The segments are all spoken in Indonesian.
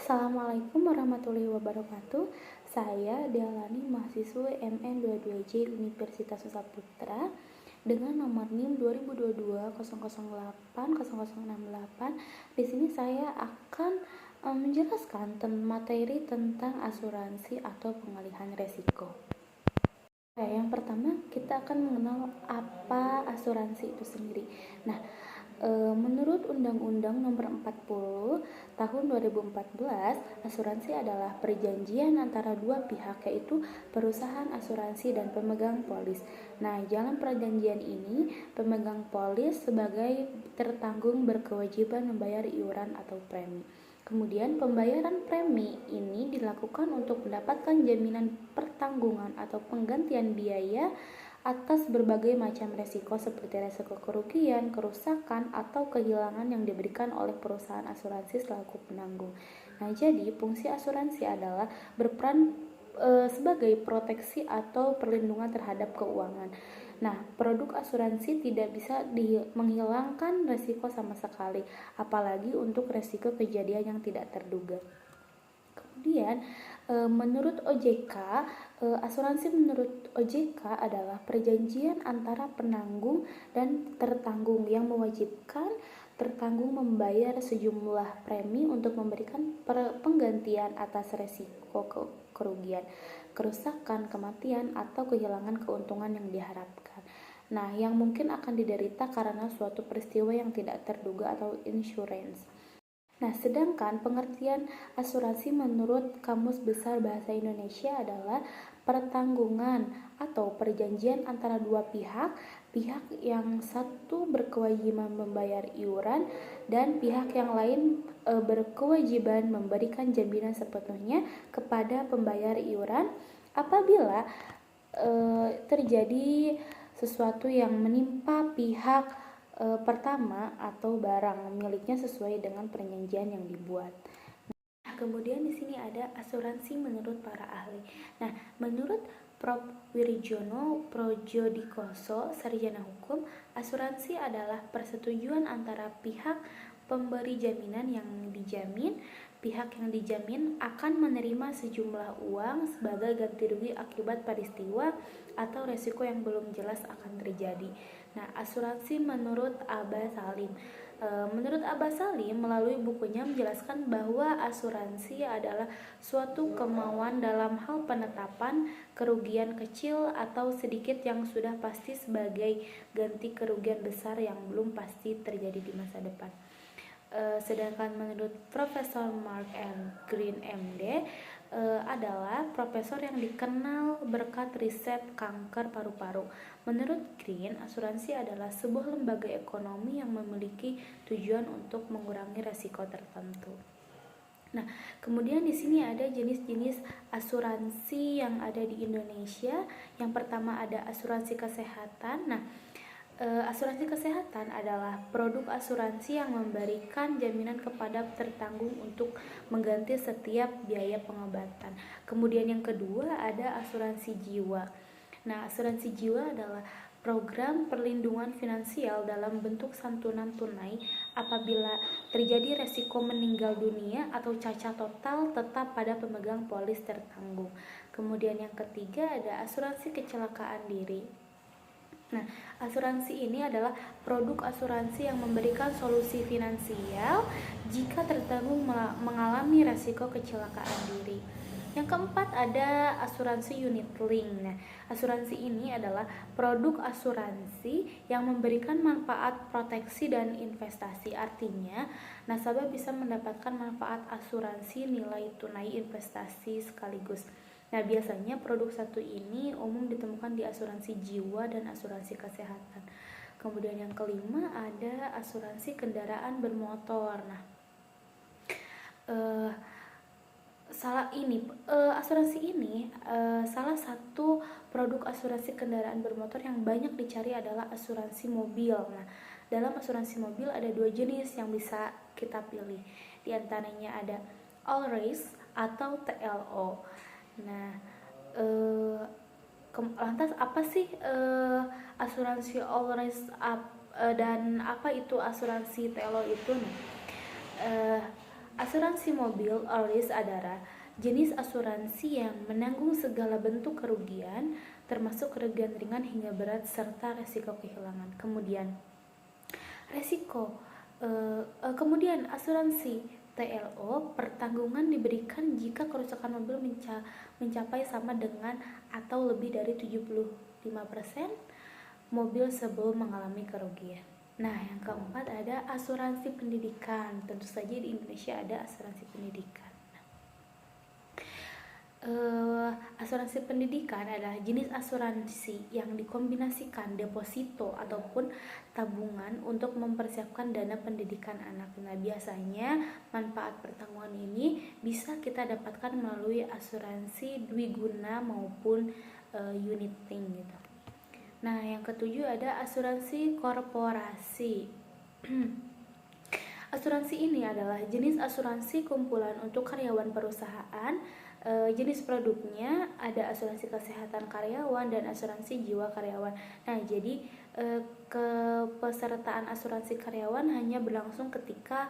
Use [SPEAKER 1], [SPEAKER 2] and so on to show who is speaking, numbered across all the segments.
[SPEAKER 1] Assalamualaikum warahmatullahi wabarakatuh. Saya Dialani, mahasiswa MN22J Universitas Saputra dengan nomor NIM 2022008068. Di sini saya akan menjelaskan materi tentang asuransi atau pengalihan resiko. Yang pertama kita akan mengenal apa asuransi itu sendiri. Nah, menurut Undang-Undang Nomor 40 Tahun 2014, asuransi adalah perjanjian antara dua pihak, yaitu perusahaan asuransi dan pemegang polis. Nah, dalam perjanjian ini, pemegang polis sebagai tertanggung berkewajiban membayar iuran atau premi. Kemudian pembayaran premi ini dilakukan untuk mendapatkan jaminan pertanggungan atau penggantian biaya atas berbagai macam resiko seperti resiko kerugian, kerusakan, atau kehilangan yang diberikan oleh perusahaan asuransi selaku penanggung. Nah, jadi fungsi asuransi adalah berperan sebagai proteksi atau perlindungan terhadap keuangan. Nah, produk asuransi tidak bisa menghilangkan resiko sama sekali, apalagi untuk resiko kejadian yang tidak terduga. Kemudian, menurut OJK, asuransi menurut OJK adalah perjanjian antara penanggung dan tertanggung yang mewajibkan tertanggung membayar sejumlah premi untuk memberikan penggantian atas resiko kerugian, kerusakan, kematian, atau kehilangan keuntungan yang diharapkan. Nah, yang mungkin akan diderita karena suatu peristiwa yang tidak terduga atau insurance. Nah, sedangkan pengertian asuransi menurut Kamus Besar Bahasa Indonesia adalah pertanggungan atau perjanjian antara dua pihak, pihak yang satu berkewajiban membayar iuran dan pihak yang lain berkewajiban memberikan jaminan sepenuhnya kepada pembayar iuran apabila terjadi sesuatu yang menimpa pihak pertama atau barang miliknya sesuai dengan perjanjian yang dibuat. Nah, kemudian di sini ada asuransi menurut para ahli. Nah, menurut Prof. Wirjono Projodikoso, sarjana hukum, asuransi adalah persetujuan antara pihak pemberi jaminan yang dijamin. Pihak yang dijamin akan menerima sejumlah uang sebagai ganti rugi akibat peristiwa atau resiko yang belum jelas akan terjadi. Nah, asuransi menurut Abba Salim. Menurut Abba Salim, melalui bukunya menjelaskan bahwa asuransi adalah suatu kemauan dalam hal penetapan kerugian kecil atau sedikit yang sudah pasti sebagai ganti kerugian besar yang belum pasti terjadi di masa depan. Sedangkan menurut Profesor Mark M. Green MD adalah profesor yang dikenal berkat riset kanker paru-paru. Menurut Green, asuransi adalah sebuah lembaga ekonomi yang memiliki tujuan untuk mengurangi risiko tertentu. Nah, kemudian di sini ada jenis-jenis asuransi yang ada di Indonesia. Yang pertama ada asuransi kesehatan. Nah, asuransi kesehatan adalah produk asuransi yang memberikan jaminan kepada tertanggung untuk mengganti setiap biaya pengobatan. Kemudian yang kedua ada asuransi jiwa. Nah, asuransi jiwa adalah program perlindungan finansial dalam bentuk santunan tunai apabila terjadi resiko meninggal dunia atau cacat total tetap pada pemegang polis tertanggung. Kemudian yang ketiga ada asuransi kecelakaan diri. Nah, asuransi ini adalah produk asuransi yang memberikan solusi finansial jika tertanggung mengalami resiko kecelakaan diri. Yang keempat ada asuransi unit link. Nah, asuransi ini adalah produk asuransi yang memberikan manfaat proteksi dan investasi. Artinya, nasabah bisa mendapatkan manfaat asuransi nilai tunai investasi sekaligus. Nah, biasanya produk satu ini umum ditemukan di asuransi jiwa dan asuransi kesehatan. Kemudian yang kelima ada asuransi kendaraan bermotor. Nah, asuransi ini salah satu produk asuransi kendaraan bermotor yang banyak dicari adalah asuransi mobil. Nah, dalam asuransi mobil ada dua jenis yang bisa kita pilih. Di antaranya ada all risk atau TLO. Nah, lantas apa sih asuransi all risk dan apa itu asuransi TLO itu? Nah, Asuransi mobil or risk adalah jenis asuransi yang menanggung segala bentuk kerugian, termasuk kerugian ringan hingga berat serta resiko kehilangan. Kemudian asuransi TLO, pertanggungan diberikan jika kerusakan mobil mencapai sama dengan atau lebih dari 75% mobil sebelum mengalami kerugian. Nah, yang keempat ada asuransi pendidikan. Tentu saja di Indonesia ada asuransi pendidikan. Asuransi pendidikan adalah jenis asuransi yang dikombinasikan deposito ataupun tabungan untuk mempersiapkan dana pendidikan anak. Nah, biasanya manfaat pertanggungan ini bisa kita dapatkan melalui asuransi dwiguna maupun unit link gitu. Nah, yang ketujuh ada asuransi korporasi. Asuransi ini adalah jenis asuransi kumpulan untuk karyawan perusahaan. Jenis produknya ada asuransi kesehatan karyawan dan asuransi jiwa karyawan. Nah, jadi kepesertaan asuransi karyawan hanya berlangsung ketika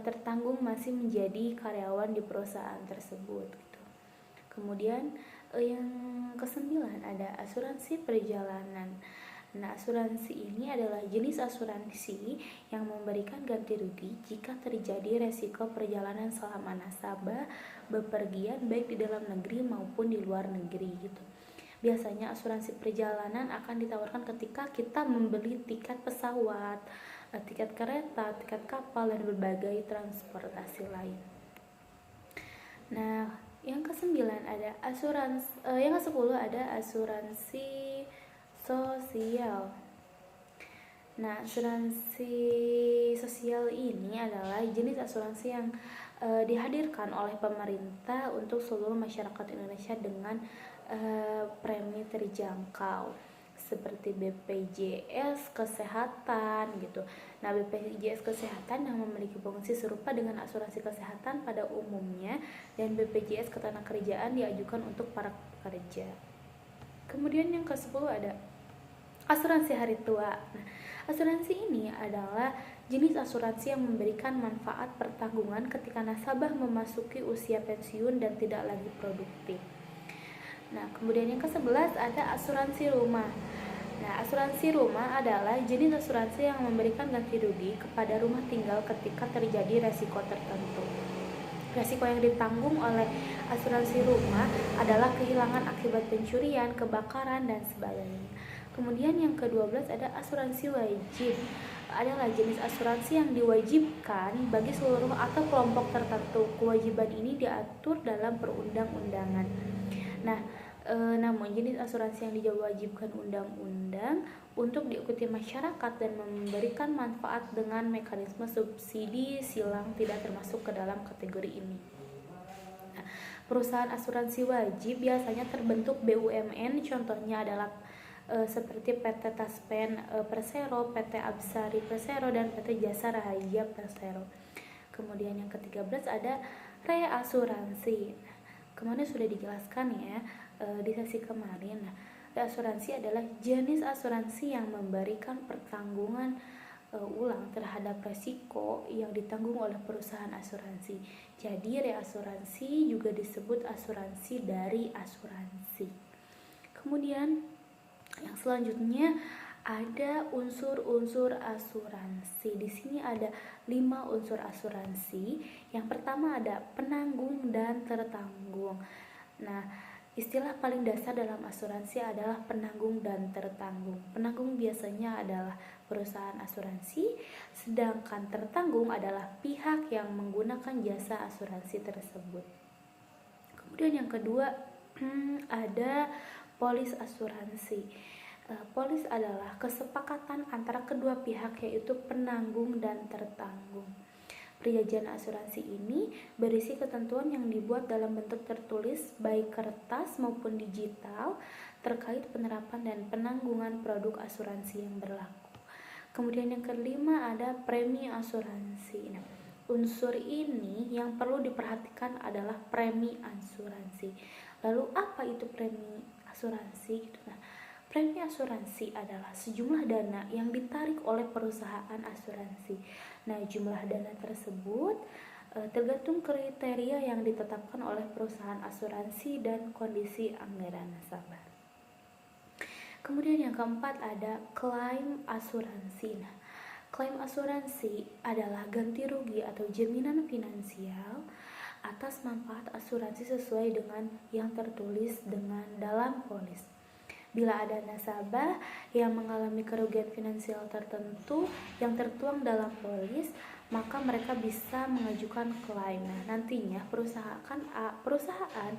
[SPEAKER 1] tertanggung masih menjadi karyawan di perusahaan tersebut gitu. Kemudian yang kesembilan ada asuransi perjalanan. Nah, asuransi ini adalah jenis asuransi yang memberikan ganti rugi jika terjadi resiko perjalanan selama nasabah bepergian baik di dalam negeri maupun di luar negeri gitu. Biasanya asuransi perjalanan akan ditawarkan ketika kita membeli tiket pesawat, tiket kereta, tiket kapal, dan berbagai transportasi lain. Nah, yang ke-9 ada yang ke-10 ada asuransi sosial. Nah, asuransi sosial ini adalah jenis asuransi yang dihadirkan oleh pemerintah untuk seluruh masyarakat Indonesia dengan premi terjangkau seperti BPJS Kesehatan gitu. Nah, BPJS Kesehatan yang memiliki fungsi serupa dengan asuransi kesehatan pada umumnya, dan BPJS Ketenagakerjaan diajukan untuk para pekerja. Kemudian yang ke-10 ada asuransi hari tua. Nah, asuransi ini adalah jenis asuransi yang memberikan manfaat pertanggungan ketika nasabah memasuki usia pensiun dan tidak lagi produktif. Nah, kemudian yang ke-11 ada asuransi rumah. Nah, asuransi rumah adalah jenis asuransi yang memberikan ganti rugi kepada rumah tinggal ketika terjadi resiko tertentu. Resiko yang ditanggung oleh asuransi rumah adalah kehilangan akibat pencurian, kebakaran, dan sebagainya. Kemudian yang ke-12 ada asuransi wajib. Adalah jenis asuransi yang diwajibkan bagi seluruh atau kelompok tertentu. Kewajiban ini diatur dalam perundang-undangan. Nah, namun jenis asuransi yang diwajibkan undang-undang untuk diikuti masyarakat dan memberikan manfaat dengan mekanisme subsidi silang tidak termasuk ke dalam kategori ini. Nah, perusahaan asuransi wajib biasanya terbentuk BUMN, contohnya adalah seperti PT Taspen Persero, PT Absari Persero, dan PT Jasa Raharja Persero. Kemudian yang ke-13 ada reasuransi. Kemarin sudah dijelaskan ya di sesi kemarin. Nah, reasuransi adalah jenis asuransi yang memberikan pertanggungan ulang terhadap resiko yang ditanggung oleh perusahaan asuransi. Jadi reasuransi juga disebut asuransi dari asuransi. Kemudian yang selanjutnya ada unsur-unsur asuransi. Di sini ada 5 unsur asuransi. Yang pertama ada penanggung dan tertanggung. Nah, istilah paling dasar dalam asuransi adalah penanggung dan tertanggung. Penanggung biasanya adalah perusahaan asuransi, sedangkan tertanggung adalah pihak yang menggunakan jasa asuransi tersebut. Kemudian yang kedua ada polis asuransi. Polis adalah kesepakatan antara kedua pihak, yaitu penanggung dan tertanggung. Perjanjian asuransi ini berisi ketentuan yang dibuat dalam bentuk tertulis baik kertas maupun digital terkait penerapan dan penanggungan produk asuransi yang berlaku. Kemudian yang kelima ada premi asuransi. Nah, unsur ini yang perlu diperhatikan adalah premi asuransi. Lalu apa itu premi asuransi? Nah, premi asuransi adalah sejumlah dana yang ditarik oleh perusahaan asuransi. Nah, jumlah dana tersebut tergantung kriteria yang ditetapkan oleh perusahaan asuransi dan kondisi anggaran nasabah. Kemudian yang keempat ada klaim asuransi. Nah, klaim asuransi adalah ganti rugi atau jaminan finansial atas manfaat asuransi sesuai dengan yang tertulis dalam polis. Bila ada nasabah yang mengalami kerugian finansial tertentu yang tertuang dalam polis, maka mereka bisa mengajukan klaim. Nah, nantinya perusahaan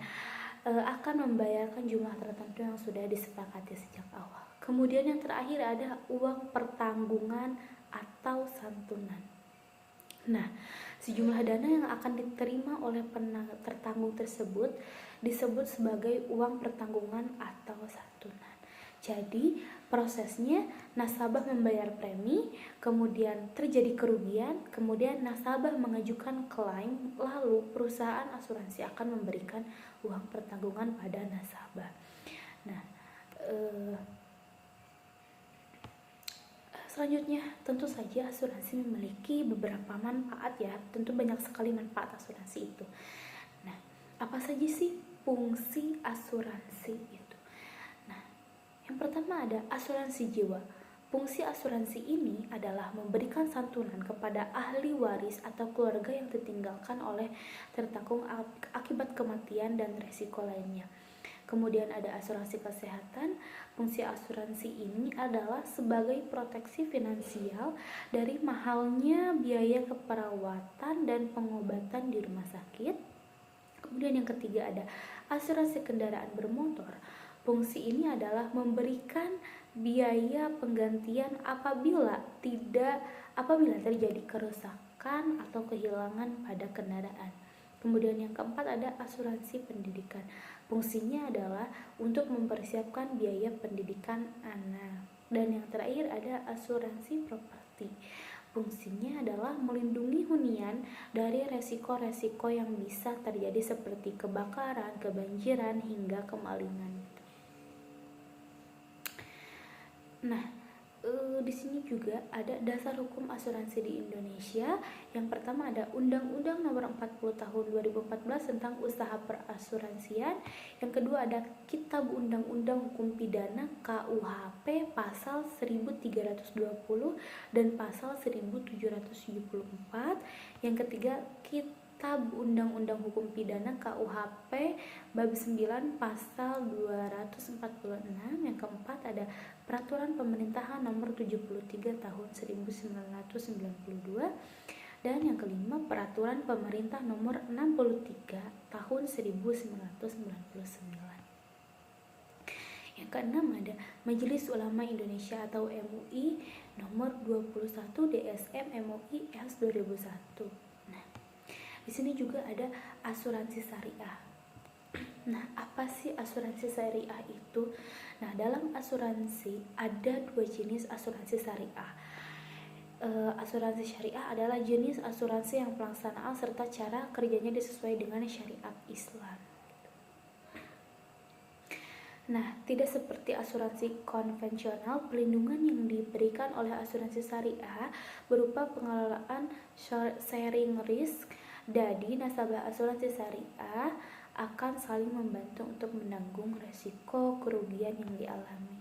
[SPEAKER 1] akan membayarkan jumlah tertentu yang sudah disepakati sejak awal. Kemudian yang terakhir ada uang pertanggungan atau santunan. Nah, sejumlah dana yang akan diterima oleh tertanggung tersebut disebut sebagai uang pertanggungan atau santunan. Jadi, prosesnya nasabah membayar premi, kemudian terjadi kerugian, kemudian nasabah mengajukan klaim, lalu perusahaan asuransi akan memberikan uang pertanggungan pada nasabah. Nah, selanjutnya, tentu saja asuransi memiliki beberapa manfaat ya, tentu banyak sekali manfaat asuransi itu. Nah, apa saja sih fungsi asuransi itu? Nah, yang pertama ada asuransi jiwa. Fungsi asuransi ini adalah memberikan santunan kepada ahli waris atau keluarga yang ditinggalkan oleh tertakung akibat kematian dan resiko lainnya. Kemudian ada asuransi kesehatan. Fungsi asuransi ini adalah sebagai proteksi finansial dari mahalnya biaya keperawatan dan pengobatan di rumah sakit. Kemudian yang ketiga ada asuransi kendaraan bermotor. Fungsi ini adalah memberikan biaya penggantian apabila terjadi kerusakan atau kehilangan pada kendaraan. Kemudian yang keempat ada asuransi pendidikan. Fungsinya adalah untuk mempersiapkan biaya pendidikan anak. Dan yang terakhir ada asuransi properti. Fungsinya adalah melindungi hunian dari resiko-resiko yang bisa terjadi seperti kebakaran, kebanjiran, hingga kemalingan. Nah, di sini juga ada dasar hukum asuransi di Indonesia. Yang pertama ada Undang-Undang Nomor 40 Tahun 2014 tentang Usaha Perasuransian. Yang kedua ada Kitab Undang-Undang Hukum Pidana KUHP pasal 1320 dan pasal 1774. Yang ketiga Kitab Undang-Undang Hukum Pidana KUHP bab 9 pasal 246. Yang keempat ada Peraturan Pemerintahan Nomor 73 Tahun 1992. Dan yang kelima Peraturan Pemerintah Nomor 63 Tahun 1999. Yang keenam ada Majelis Ulama Indonesia atau MUI Nomor 21 DSM MUI S 2001. Nah, di sini juga ada asuransi syariah. Nah, apa sih asuransi syariah itu? Nah, dalam asuransi ada dua jenis asuransi syariah. Asuransi syariah adalah jenis asuransi yang pelaksanaan serta cara kerjanya disesuaikan dengan syariat Islam. Nah, tidak seperti asuransi konvensional, perlindungan yang diberikan oleh asuransi syariah berupa pengelolaan sharing risk. Jadi, nasabah asuransi syariah akan saling membantu untuk menanggung resiko kerugian yang dialami.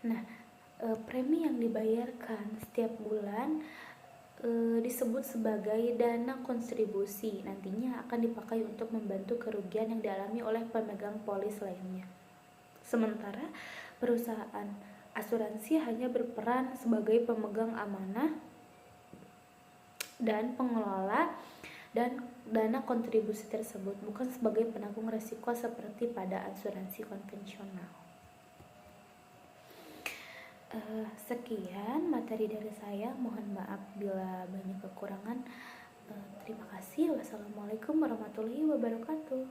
[SPEAKER 1] Nah, premi yang dibayarkan setiap bulan disebut sebagai dana kontribusi. Nantinya akan dipakai untuk membantu kerugian yang dialami oleh pemegang polis lainnya. Sementara perusahaan asuransi hanya berperan sebagai pemegang amanah dan pengelola dan dana kontribusi tersebut, bukan sebagai penanggung resiko seperti pada asuransi konvensional. Sekian materi dari saya, mohon maaf bila banyak kekurangan. Terima kasih. Wassalamualaikum warahmatullahi wabarakatuh.